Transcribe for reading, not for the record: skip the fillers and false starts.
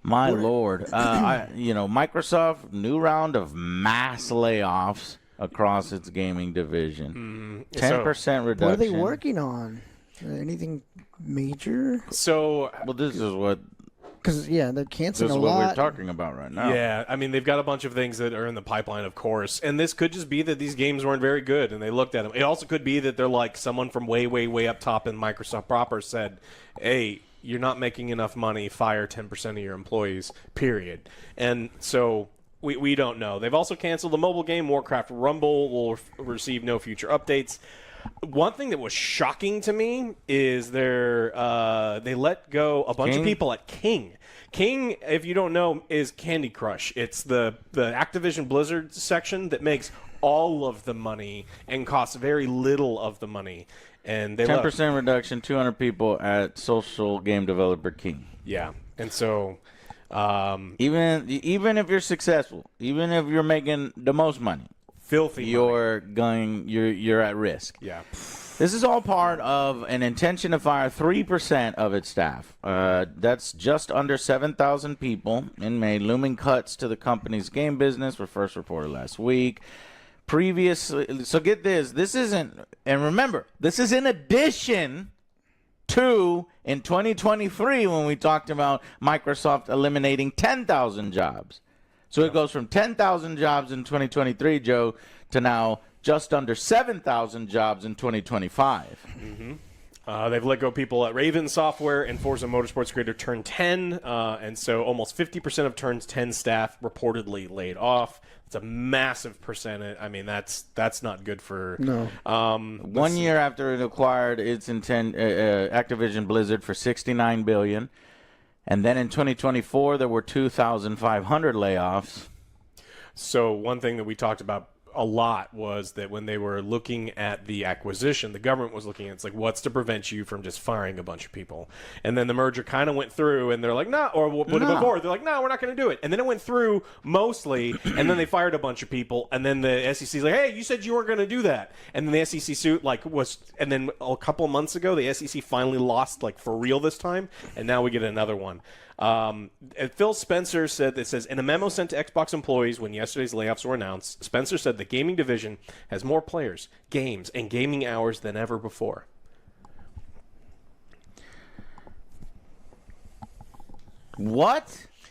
My lord. Microsoft, new round of mass layoffs across its gaming division. 10% reduction. What are they working on? Anything major? So, Well, this is what Because, they're this canceling is a what we're lot. talking about right now. yeah, I mean, they've got a bunch of things that are in the pipeline, of course. And this could just be that these games weren't very good, and they looked at them. It also could be that they're like someone from way, way, way up top in Microsoft proper said, hey, you're not making enough money, fire 10% of your employees, period. And so we don't know. They've also canceled the mobile game. Warcraft Rumble will receive no future updates. One thing that was shocking to me is they let go a bunch of people at King. King, if you don't know, is Candy Crush. It's the Activision Blizzard section that makes all of the money and costs very little of the money. And they 10% reduction, 200 people at social game developer King. Yeah, and so Even if you're successful, even if you're making the most money, filthy. you're at risk. Yeah. This is all part of an intention to fire 3% of its staff. That's just under 7,000 people in May. Looming cuts to the company's game business were first reported last week. Previously, so get this. This isn't, and remember, this is in addition to in 2023 when we talked about Microsoft eliminating 10,000 jobs. So it goes from 10,000 jobs in 2023, Joe, to now just under 7,000 jobs in 2025. They've let go people at Raven Software and Forza Motorsports creator Turn 10, and so almost 50% of Turn 10 staff reportedly laid off. It's a massive percentage. I mean, that's not good for. No. 1 year after it acquired its Activision Blizzard for $69 billion, and then in 2024 there were 2,500 layoffs. So one thing that we talked about a lot was that when they were looking at the acquisition, the government was looking at it's like, what's to prevent you from just firing a bunch of people? And then the merger kind of went through, and they're like, no, or before they're like, no, we're not going to do it. And then it went through mostly, and then they fired a bunch of people, and then the SEC's like, hey, you said you weren't going to do that. And then the SEC suit and then a couple of months ago, the SEC finally lost for real this time, and now we get another one. Phil Spencer says, in a memo sent to Xbox employees when yesterday's layoffs were announced, Spencer said the gaming division has more players, games, and gaming hours than ever before. What?